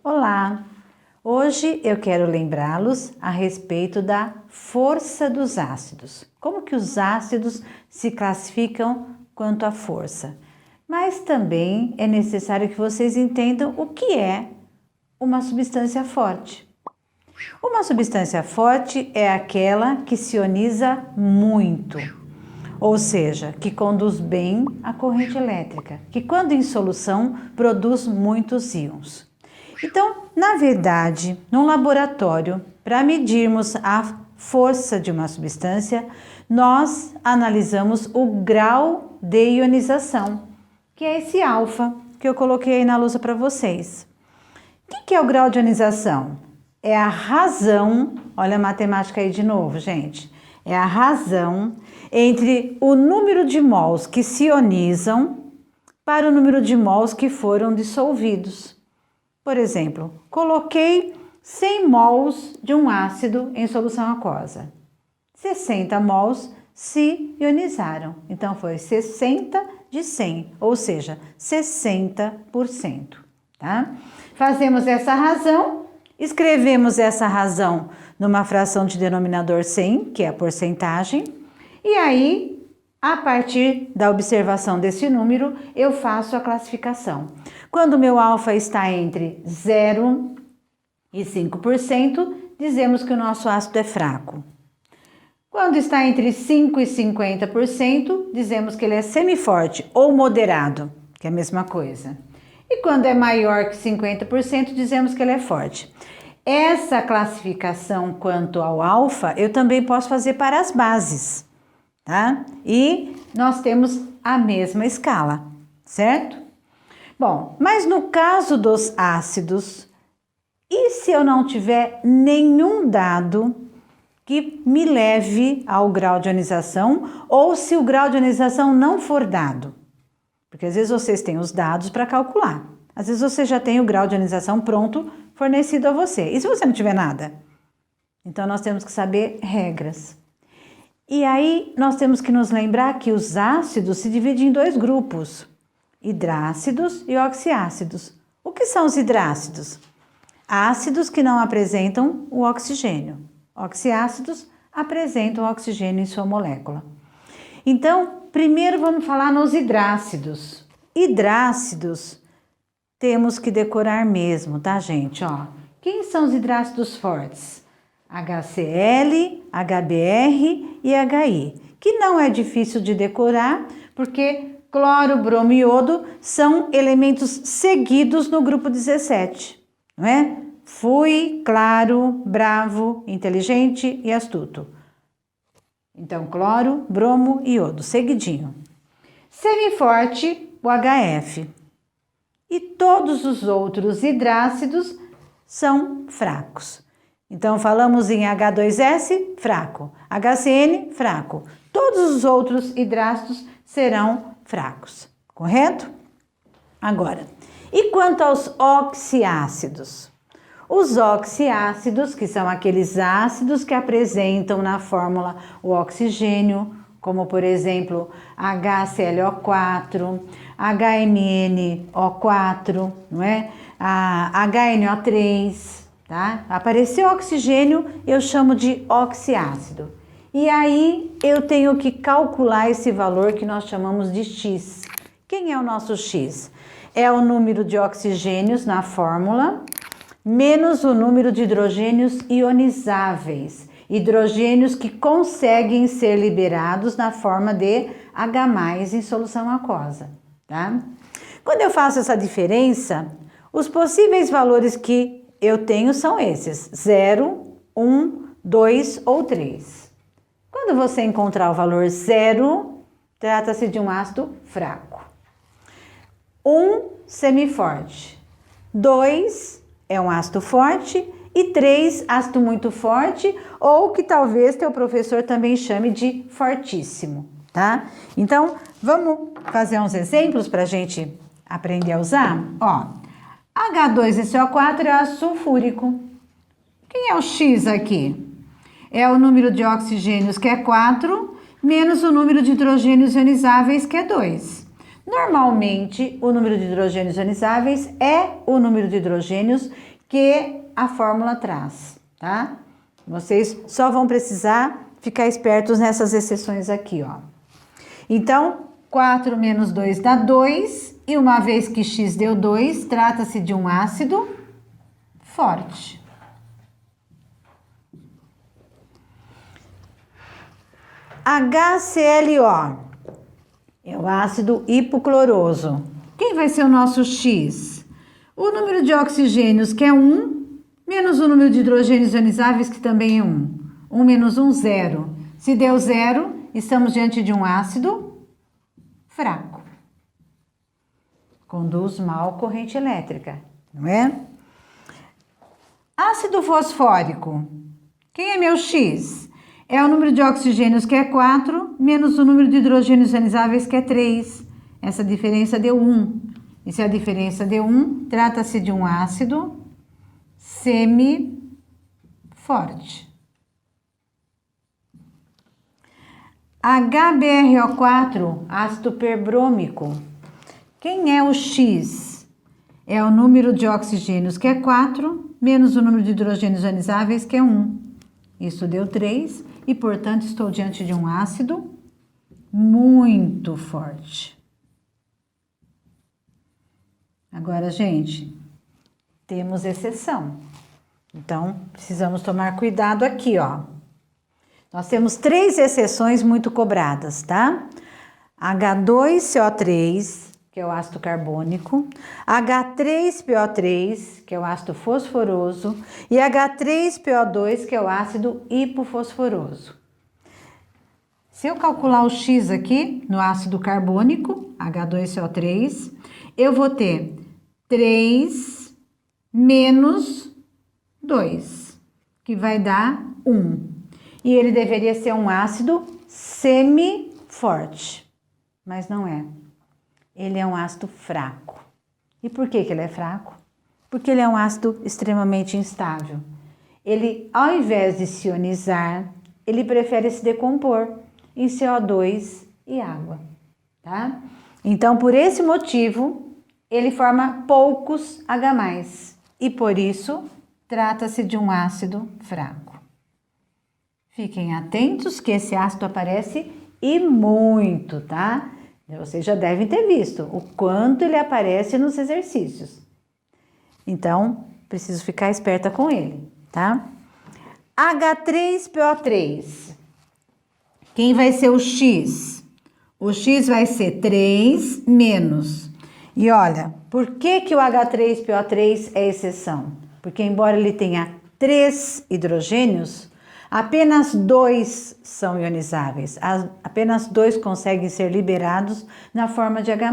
Olá! Hoje eu quero lembrá-los a respeito da força dos ácidos. Como que os ácidos se classificam quanto à força? Mas também é necessário que vocês entendam o que é uma substância forte. Uma substância forte é aquela que se ioniza muito, ou seja, que conduz bem a corrente elétrica, que quando em solução produz muitos íons. Então, na verdade, no laboratório, para medirmos a força de uma substância, nós analisamos o grau de ionização, que é esse alfa que eu coloquei aí na lousa para vocês. O que é o grau de ionização? É a razão, olha a matemática aí de novo, gente, é a razão entre o número de mols que se ionizam para o número de mols que foram dissolvidos. Por exemplo, coloquei 100 mols de um ácido em solução aquosa. 60 mols se ionizaram. Então, foi 60 de 100, ou seja, 60%. Tá? Fazemos essa razão, escrevemos essa razão numa fração de denominador 100, que é a porcentagem, e aí, a partir da observação desse número, eu faço a classificação. Quando o meu alfa está entre 0 e 5%, dizemos que o nosso ácido é fraco. Quando está entre 5 e 50%, dizemos que ele é semiforte ou moderado, que é a mesma coisa. E quando é maior que 50%, dizemos que ele é forte. Essa classificação quanto ao alfa, eu também posso fazer para as bases, tá? E nós temos a mesma escala, certo? Bom, mas no caso dos ácidos, e se eu não tiver nenhum dado que me leve ao grau de ionização, ou se o grau de ionização não for dado? Porque às vezes vocês têm os dados para calcular. Às vezes você já tem o grau de ionização pronto, fornecido a você. E se você não tiver nada? Então nós temos que saber regras. E aí nós temos que nos lembrar que os ácidos se dividem em dois grupos: hidrácidos e oxiácidos. O que são os hidrácidos? Ácidos que não apresentam o oxigênio. Oxiácidos apresentam o oxigênio em sua molécula. Então, primeiro vamos falar nos hidrácidos. Hidrácidos temos que decorar mesmo, tá, gente? Ó, quem são os hidrácidos fortes? HCl, HBr e HI, que não é difícil de decorar, porque cloro, bromo e iodo são elementos seguidos no grupo 17, não é? Fui, claro, bravo, inteligente e astuto. Então, cloro, bromo e iodo, seguidinho. Semiforte, o HF. E todos os outros hidrácidos são fracos. Então, falamos em H2S, fraco. HCN, fraco. Todos os outros hidrácidos serão fracos, correto? Agora, e quanto aos oxiácidos? Os oxiácidos, que são aqueles ácidos que apresentam na fórmula o oxigênio, como por exemplo HClO4, HMnO4, não é? A HNO3, tá? Apareceu oxigênio, eu chamo de oxiácido. E aí eu tenho que calcular esse valor que nós chamamos de X. Quem é o nosso X? É o número de oxigênios na fórmula, menos o número de hidrogênios ionizáveis. Hidrogênios que conseguem ser liberados na forma de H+ em solução aquosa, tá? Quando eu faço essa diferença, os possíveis valores que eu tenho são esses: 0, 1, 2 ou 3. Quando você encontrar o valor 0, trata-se de um ácido fraco. 1, semiforte. 2 é um ácido forte. E 3, ácido muito forte, ou que talvez teu professor também chame de fortíssimo, tá? Então, vamos fazer uns exemplos para a gente aprender a usar? Ó, H2SO4 é ácido sulfúrico. Quem é o X aqui? É o número de oxigênios, que é 4, menos o número de hidrogênios ionizáveis, que é 2. Normalmente, o número de hidrogênios ionizáveis é o número de hidrogênios que a fórmula traz, tá? Vocês só vão precisar ficar espertos nessas exceções aqui, ó. Então, 4 menos 2 dá 2, e uma vez que X deu 2, trata-se de um ácido forte. HClO é o ácido hipocloroso. Quem vai ser o nosso X? O número de oxigênios, que é 1, menos o número de hidrogênios ionizáveis, que também é 1. 1 menos 1, 0. Se deu 0, estamos diante de um ácido fraco. Conduz mal corrente elétrica, não é? Ácido fosfórico. Quem é meu X? É o número de oxigênios, que é 4, menos o número de hidrogênios ionizáveis, que é 3. Essa diferença deu 1. E se a diferença deu 1, trata-se de um ácido semi-forte. HBrO4, ácido perbrômico. Quem é o X? É o número de oxigênios, que é 4, menos o número de hidrogênios ionizáveis, que é 1. Isso deu 3, e, portanto, estou diante de um ácido muito forte. Agora, gente, temos exceção. Então, precisamos tomar cuidado aqui, ó. Nós temos 3 exceções muito cobradas, tá? H2CO3, que é o ácido carbônico, H3PO3, que é o ácido fosforoso, e H3PO2, que é o ácido hipofosforoso. Se eu calcular o X aqui no ácido carbônico, H2CO3, eu vou ter 3 menos 2, que vai dar 1. E ele deveria ser um ácido semi-forte, mas não é. Ele é um ácido fraco. E por que ele é fraco? Porque ele é um ácido extremamente instável. Ele, ao invés de se ionizar, ele prefere se decompor em CO2 e água, tá? Então, por esse motivo, ele forma poucos H+, e por isso, trata-se de um ácido fraco. Fiquem atentos que esse ácido aparece e muito, tá? Vocês já devem ter visto o quanto ele aparece nos exercícios. Então, preciso ficar esperta com ele, tá? H3PO3. Quem vai ser o X? O X vai ser 3 menos. E olha, por que que o H3PO3 é exceção? Porque embora ele tenha 3 hidrogênios, apenas 2 são ionizáveis, apenas 2 conseguem ser liberados na forma de H+.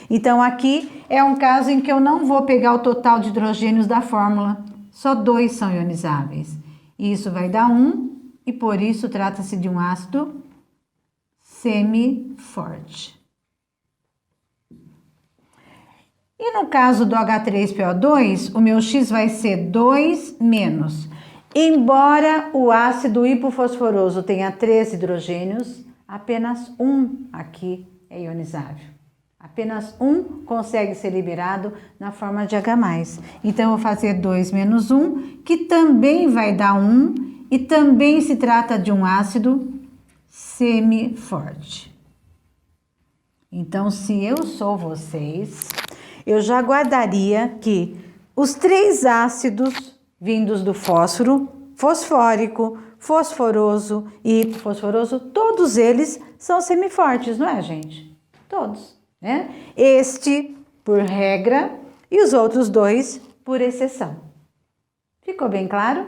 Então, aqui é um caso em que eu não vou pegar o total de hidrogênios da fórmula, só 2 são ionizáveis. Isso vai dar 1, e por isso trata-se de um ácido semi-forte. E no caso do H3PO2, o meu X vai ser 2 menos. Embora o ácido hipofosforoso tenha 3 hidrogênios, apenas 1 aqui é ionizável. Apenas 1 consegue ser liberado na forma de H+. Então, eu vou fazer 2 menos 1, que também vai dar 1, e também se trata de um ácido semi-forte. Então, se eu sou vocês, eu já guardaria que os 3 ácidos vindos do fósforo, fosfórico, fosforoso e hipofosforoso, todos eles são semifortes, não é, gente? Todos, né? Este por regra e os outros 2 por exceção. Ficou bem claro?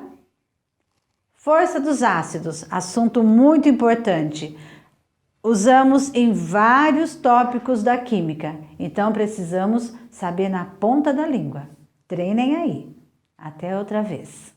Força dos ácidos, assunto muito importante. Usamos em vários tópicos da química, então precisamos saber na ponta da língua. Treinem aí. Até outra vez.